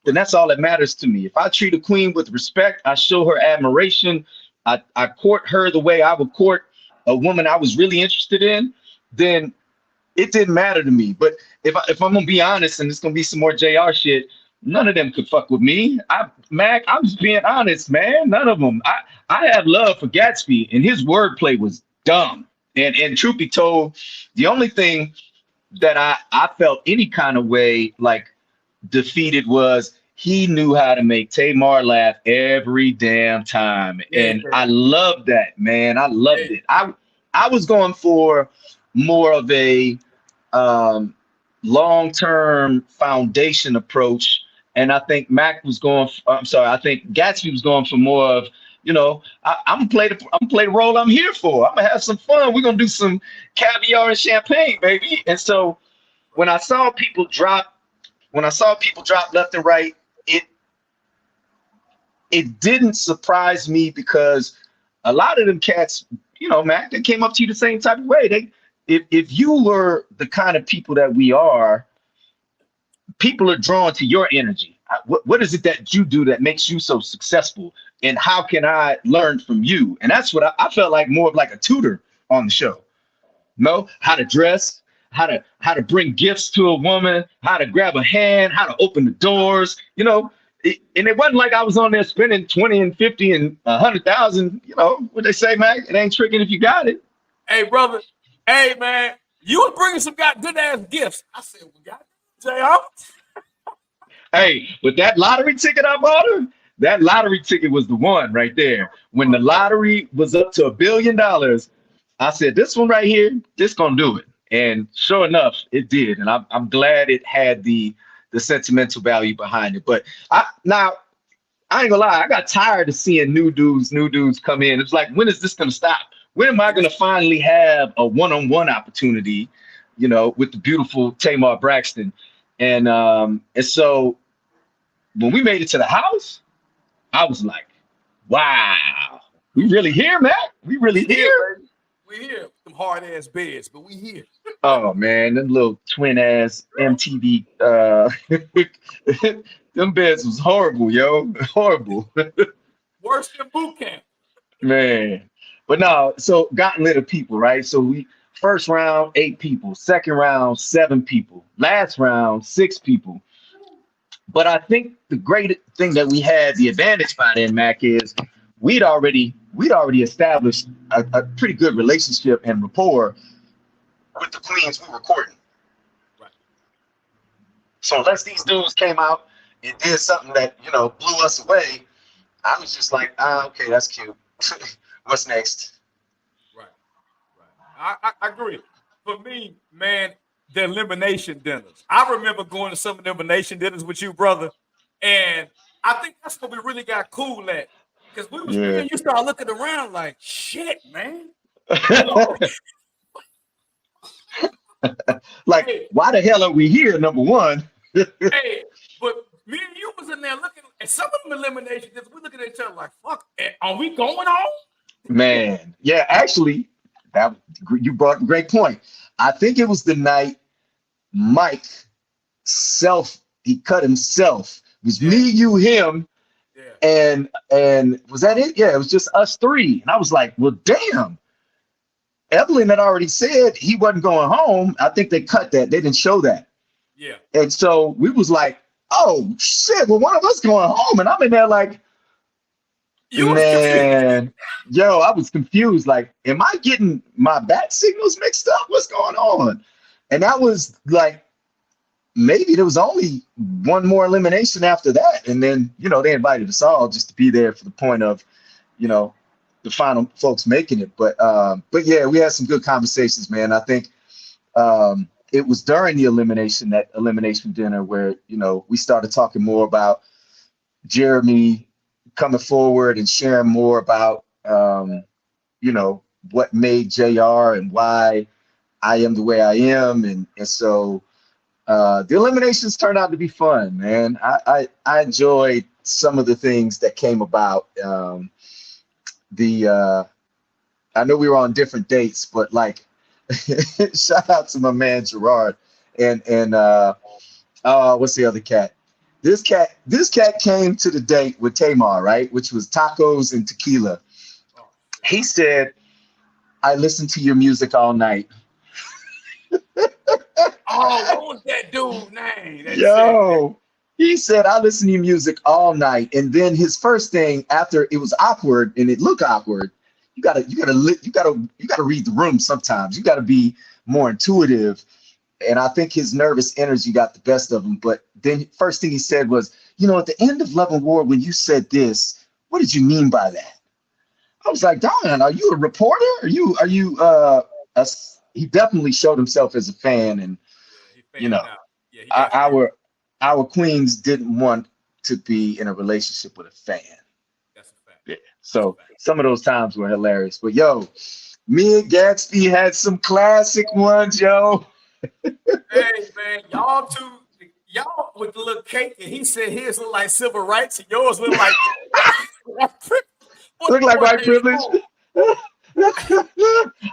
then that's all that matters to me. If I treat a queen with respect, I show her admiration, I court her the way I would court a woman I was really interested in, then it didn't matter to me. But if I'm gonna be honest, and it's gonna be some more JR shit, none of them could fuck with me. Mac, I'm just being honest, man. None of them. I have love for Gatsby, and his wordplay was dumb. And truth be told, the only thing that I felt any kind of way like defeated was he knew how to make Tamar laugh every damn time. And I loved that, man. I loved it. I was going for more of a long-term foundation approach. And I think Mac was going, I think Gatsby was going for more of, you know, I'm gonna play the role I'm here for. I'm gonna have some fun. We're gonna do some caviar and champagne, baby. And so when I saw people drop left and right, it didn't surprise me because a lot of them cats, you know, Mac, they came up to you the same type of way. If you were the kind of people that we are, people are drawn to your energy. What is it that you do that makes you so successful? And how can I learn from you? And that's what I felt like, more of like a tutor on the show. No, how to dress, how to bring gifts to a woman, how to grab a hand, how to open the doors, you know. And it wasn't like I was on there spending 20 and 50 and 100,000. You know what they say, Mac? It ain't tricking if you got it. Hey, brother. Hey, man. You was bringing some good ass gifts. I said, we got JR. Hey, with that lottery ticket I bought her, that lottery ticket was the one right there. When the lottery was up to $1 billion, I said, this one right here, this gonna do it. And sure enough, it did. And I'm glad it had the sentimental value behind it. But I ain't gonna lie, I got tired of seeing new dudes come in. It's like, when is this gonna stop? When am I gonna finally have a one-on-one opportunity, you know, with the beautiful Tamar Braxton? And so when we made it to the house, I was like, wow, we really here, Mac? We really here? We here. Some hard ass beds, but we here. Oh man, them little twin ass MTV them beds was horrible, yo. Horrible. Worse than boot camp. Man. But no, so gauntlet of people, right? So we first round 8 people, second round 7 people, last round 6 people. But I think the great thing that we had, the advantage by then, Mac, is we'd already we'd already established a pretty good relationship and rapport with the queens we were courting. Right. So unless these dudes came out and did something that, you know, blew us away, I was just like, okay, that's cute. What's next? Right. I agree. For me, man, the elimination dinners. I remember going to some elimination dinners with you, brother, and I think that's what we really got cool at. Because we was me and you started looking around like, shit, man. Like, hey, why the hell are we here, number one? Hey, but me and you was in there looking at some of them elimination dinners. We looking at each other like, fuck, are we going home? Man, yeah, actually, you brought a great point. I think it was the night Mike he cut himself. It was me, you, him, and was that it? Yeah, it was just us three. And I was like, well, damn. Evelyn had already said he wasn't going home. I think they cut that. They didn't show that. Yeah. And so we was like, oh shit, well, one of us going home. And I'm in there like, man, yo, I was confused. Like, am I getting my bat signals mixed up? What's going on? And that was like, maybe there was only one more elimination after that. And then, you know, they invited us all just to be there for the point of, you know, the final folks making it. But yeah, we had some good conversations, man. I think it was during the that elimination dinner where, you know, we started talking more about Jeremy coming forward and sharing more about, you know, what made JR and why I am the way I am. And so the eliminations turned out to be fun, man. I enjoyed some of the things that came about. I know we were on different dates, but like, shout out to my man Gerard and what's the other cat? This cat came to the date with Tamar, right? Which was tacos and tequila. He said, I listened to your music all night. Oh, what was that dude's name? He said, I listened to your music all night. And then his first thing after it was awkward and it looked awkward, you gotta read the room sometimes. You gotta be more intuitive. And I think his nervous energy got the best of him. But then first thing he said was, you know, at the end of Love and War, when you said this, what did you mean by that? I was like, Don, are you a reporter? Are you he definitely showed himself as a fan. And, you know, our queens didn't want to be in a relationship with a fan. That's a fact. Yeah. So some of those times were hilarious. But yo, me and Gatsby had some classic ones, yo. Hey man, y'all with the little cake, and he said his look like civil rights, and yours look like white privilege.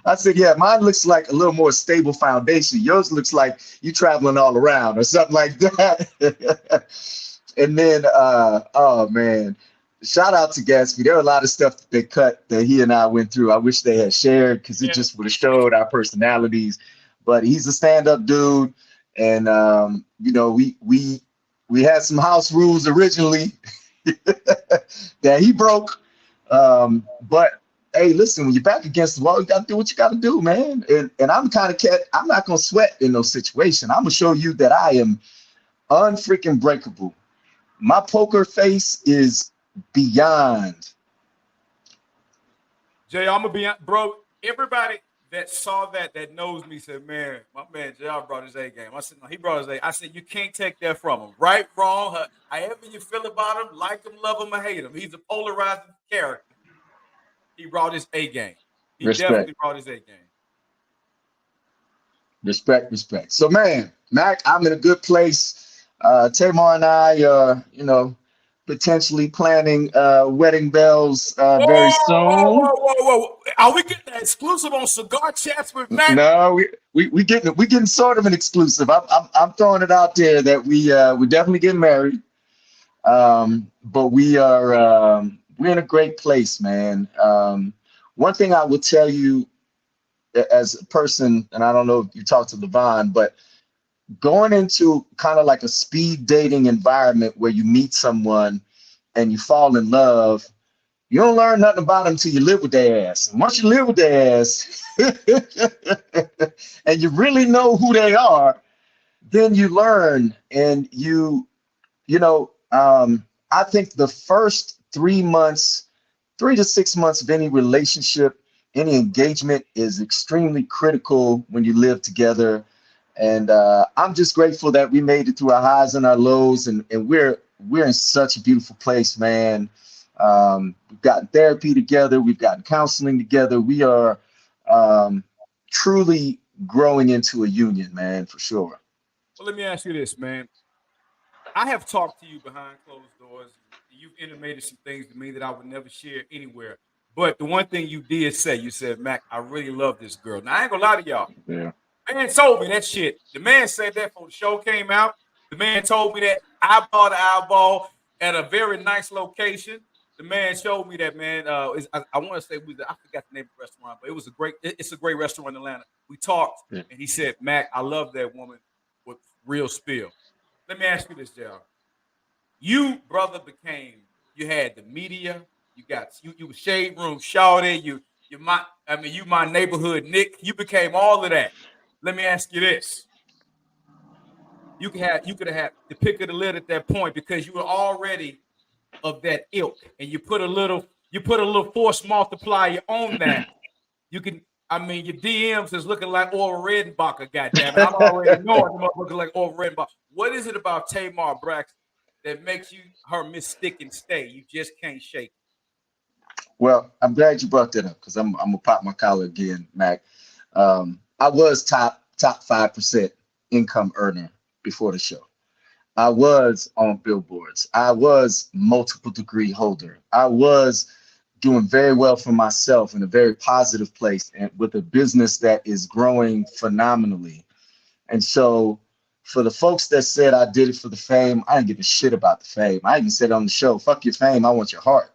I said, yeah, mine looks like a little more stable foundation. Yours looks like you traveling all around or something like that. And then, oh man, shout out to Gatsby. There were a lot of stuff that they cut that he and I went through. I wish they had shared because it just would have showed our personalities. But he's a stand-up dude, and you know, we had some house rules originally that he broke. But hey, listen, when you're back against the wall, you gotta do what you gotta do, man. And I'm the kind of cat, I'm not gonna sweat in those situations. I'm gonna show you that I am unfreaking breakable. My poker face is beyond. Jay, I'm gonna be bro. Everybody that saw that knows me said, man, my man JR brought his A game. I said, no, he brought his A. I said, you can't take that from him. Right, wrong, however you feel about him, like him, love him, or hate him. He's a polarizing character. He brought his A game. He definitely brought his A game. Respect. So, man, Mac, I'm in a good place. Tamar and I are, you know, potentially planning wedding bells very soon. Whoa. Are we getting that exclusive on Cigar Chats with Mac? No, we getting sort of an exclusive. I'm throwing it out there that we're definitely getting married. But we're in a great place, man. One thing I will tell you as a person, and I don't know if you talked to Levon, but going into kind of like a speed dating environment where you meet someone and you fall in love, You don't learn nothing about them until you live with their ass. And once you live with their ass and you really know who they are, then you learn. And I think the first 3 months, 3 to 6 months of any relationship, any engagement is extremely critical when you live together. And I'm just grateful that we made it through our highs and our lows, and we're in such a beautiful place, man. We've gotten therapy together, we've gotten counseling together. We are truly growing into a union, man, for sure. Well, let me ask you this, man. I have talked to you behind closed doors. You've intimated some things to me that I would never share anywhere. But the one thing you did say, you said, Mac, I really love this girl. Now, I ain't gonna lie to y'all. Yeah. Man told me that shit. The man said that before the show came out. The man told me that eyeball to eyeball at a very nice location. The man showed me that, man. I want to say I forgot the name of the restaurant, but it's a great restaurant in Atlanta. We talked, and he said, Mac, I love that woman with real spill. Let me ask you this, Gerald. You, brother, you had the media, you was Shade Room Shawty, you my neighborhood Nick. You became all of that. Let me ask you this. You could have had the pick of the lid at that point because you were already of that ilk, and you put a little force multiplier on that. You can, your DMs is looking like Oral Redenbacher, goddammit. I'm already knowing them looking like Oral Redenbacher. What is it about Tamar Braxton that makes you her miss stick and stay? You just can't shake it. Well, I'm glad you brought that up because I'm gonna pop my collar again, Mac. I was top 5% income earner before the show. I was on billboards. I was multiple degree holder. I was doing very well for myself in a very positive place and with a business that is growing phenomenally. And so for the folks that said I did it for the fame, I didn't give a shit about the fame. I even said on the show, fuck your fame, I want your heart.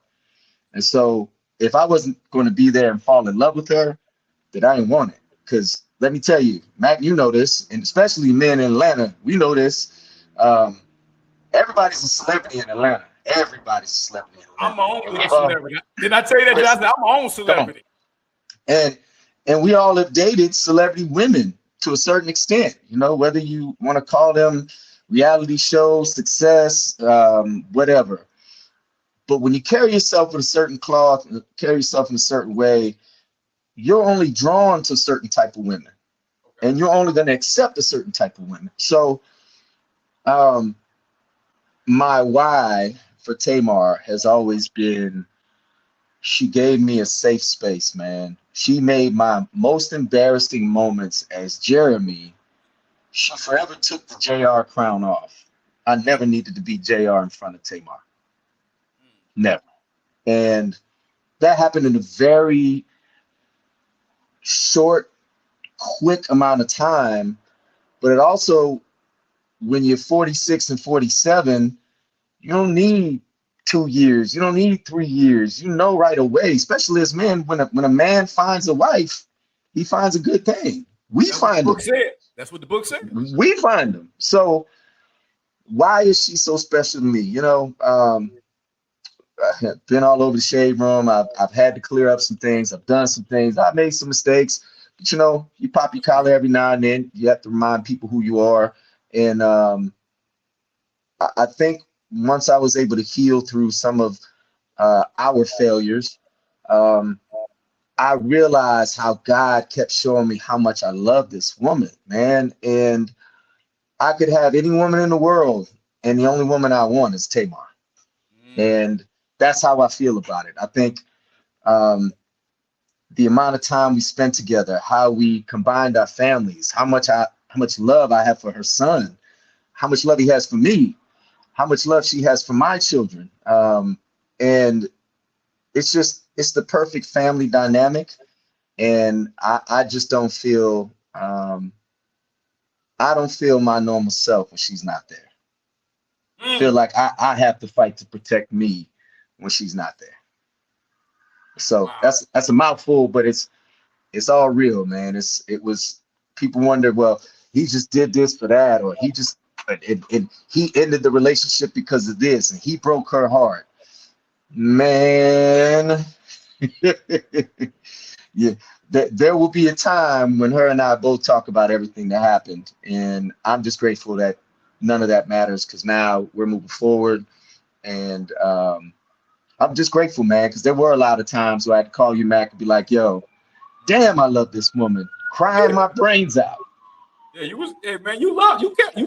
And so if I wasn't going to be there and fall in love with her, then I didn't want it. Because let me tell you, Mac, you know this, and especially men in Atlanta, we know this. Everybody's a celebrity in Atlanta. Everybody's a celebrity in Atlanta. I'm my own little celebrity. Did I tell you that? I said I'm my own celebrity. And we all have dated celebrity women to a certain extent, whether you want to call them reality shows, success, whatever. But when you carry yourself with a certain cloth, carry yourself in a certain way, you're only drawn to a certain type of women. Okay. And you're only going to accept a certain type of women. So my why for Tamar has always been, she gave me a safe space, man. She made my most embarrassing moments as Jeremy. She forever took the JR crown off. I never needed to be JR in front of Tamar. Never. And that happened in a very short, quick amount of time. But it also, when you're 46 and 47, you don't need 2 years. You don't need 3 years. Right away, especially as men, when a man finds a wife, he finds a good thing. We find them. That's what the book said. We find them. So why is she so special to me? I've been all over the Shade Room. I've had to clear up some things. I've done some things. I've made some mistakes. But you pop your collar every now and then. You have to remind people who you are. And I think once I was able to heal through some of our failures, I realized how God kept showing me how much I love this woman, man. And I could have any woman in the world, and the only woman I want is Tamar. And that's how I feel about it. I think the amount of time we spent together, how we combined our families, how much love I have for her son, how much love he has for me, how much love she has for my children. And it's the perfect family dynamic. And I just don't feel, I don't feel my normal self when she's not there. I feel like I have to fight to protect me when she's not there. So wow. That's a mouthful, but it's all real, man. It was people wonder, well, he just did this for that, or he just and he ended the relationship because of this, and he broke her heart. Man. Yeah, there will be a time when her and I both talk about everything that happened, and I'm just grateful that none of that matters because now we're moving forward, and I'm just grateful, man, because there were a lot of times where I'd call you, Mac, and be like, "Yo, damn, I love this woman," crying my brains out. Yeah, hey, man, you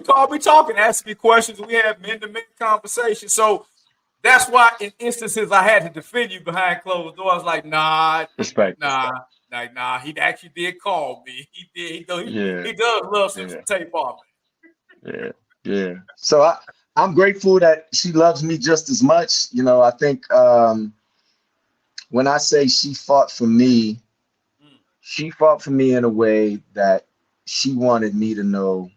called me talking, asking me questions. We had men-to-men conversations. So that's why in instances I had to defend you behind closed doors. I was like, Respect. nah. He actually did call me. He did. Yeah, He does love some yeah, tape on yeah, yeah. So I'm grateful that she loves me just as much. You know, I think when I say me. she fought for me in a way that she wanted me to know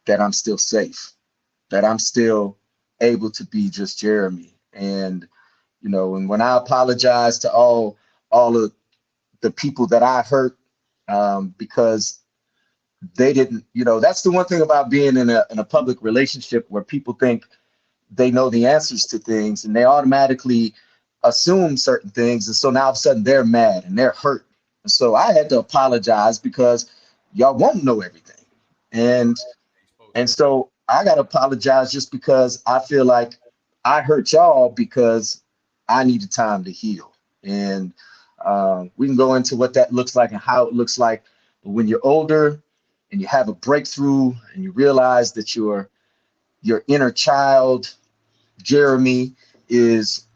that I'm still safe, that I'm still able to be just Jeremy. And and when I apologize to all of the people that I hurt, because they didn't, that's the one thing about being in a public relationship where people think they know the answers to things and they automatically assume certain things. And so now all of a sudden they're mad and they're hurt. And so I had to apologize because y'all won't know everything. And so I got to apologize just because I feel like I hurt y'all because I needed time to heal. And we can go into what that looks like and how it looks like. But when you're older and you have a breakthrough and you realize that your inner child, Jeremy, is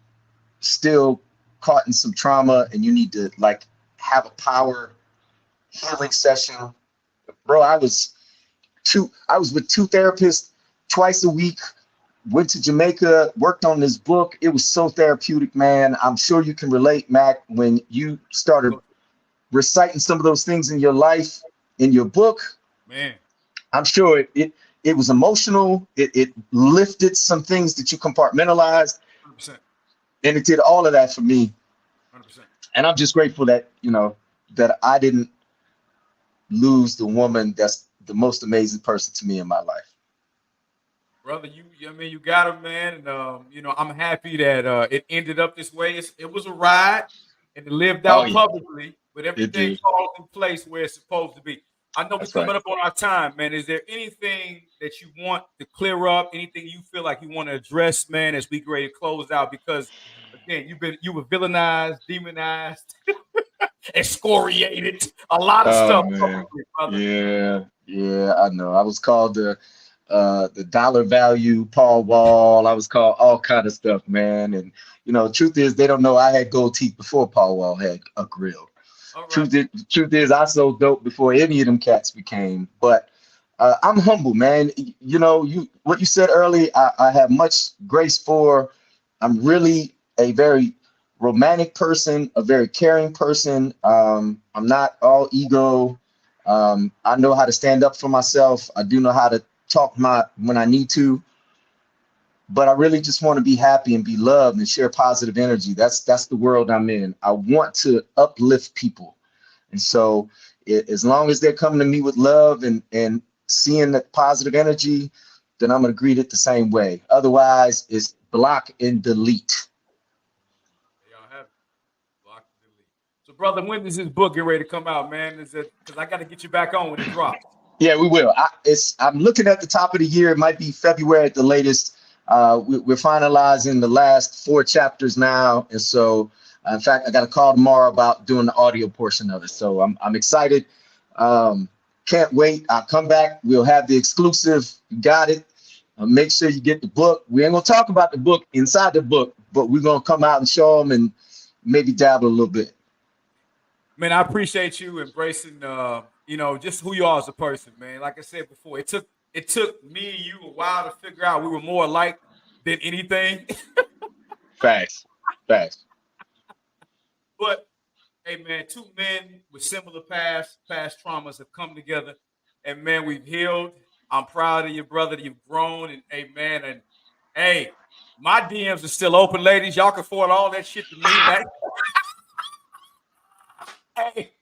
still caught in some trauma and you need to like have a power healing session. Bro, I was with two therapists twice a week, went to Jamaica, worked on this book. It was so therapeutic, man. I'm sure you can relate, Mac, when you started reciting some of those things in your life, in your book. Man, I'm sure it was emotional. It lifted some things that you compartmentalized, 100%, and it did all of that for me. 100%. And I'm just grateful that, that I didn't lose the woman that's the most amazing person to me in my life. Brother, I mean, you got him, man, and I'm happy that it ended up this way. It was a ride, and it lived Oh out yeah, publicly, but it everything did. falls in place where it's supposed to be. I know we're That's right. coming up on our time, man. Is there anything that you want to clear up? Anything you feel like you want to address, man, as we get ready to close out? Because again, you were villainized, demonized, excoriated, a lot of Oh stuff man. publicly, brother. Yeah, yeah, I know. I was called the dollar value Paul Wall. I was called all kind of stuff, man. And truth is they don't know I had gold teeth before Paul Wall had a grill. All right. Truth is I sold dope before any of them cats became. But I'm humble, man. You what you said earlier, I have much grace for. I'm really a very romantic person, a very caring person. I'm not all ego. I know how to stand up for myself. I do know how to talk when I need to, but I really just want to be happy and be loved and share positive energy. That's the world I'm in. I want to uplift people. And so as long as they're coming to me with love and seeing that positive energy, then I'm going to greet it the same way. Otherwise, it's block and delete. Y'all have it. Block and delete. So, brother, when is this book get ready to come out, man? Is it because I got to get you back on when it drops? Yeah, we will. I'm looking at the top of the year. It might be February at the latest. We're finalizing the last 4 chapters now, and so in fact, I got a call tomorrow about doing the audio portion of it. So I'm excited. Can't wait. I'll come back. We'll have the exclusive. You got it. Make sure you get the book. We ain't gonna talk about the book inside the book, but we're gonna come out and show them and maybe dabble a little bit. Man, I appreciate you embracing, just who you are as a person, man. Like I said before, it took me and you a while to figure out we were more alike than anything. Facts. Facts. But hey, man, two men with similar past traumas have come together, and man, we've healed. I'm proud of you, brother. That you've grown, and hey, man, and hey, my DMs are still open, ladies. Y'all can forward all that shit to me, man. hey,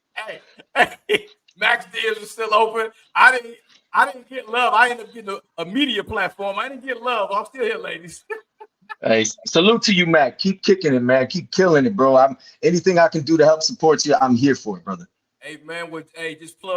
Max DMs are still open. I didn't get love. I ended up getting a media platform. I didn't get love. I'm still here, ladies. Hey, salute to you, Mac. Keep kicking it, man. Keep killing it, bro. Anything I can do to help support you, I'm here for it, brother. Hey man, hey, just plug.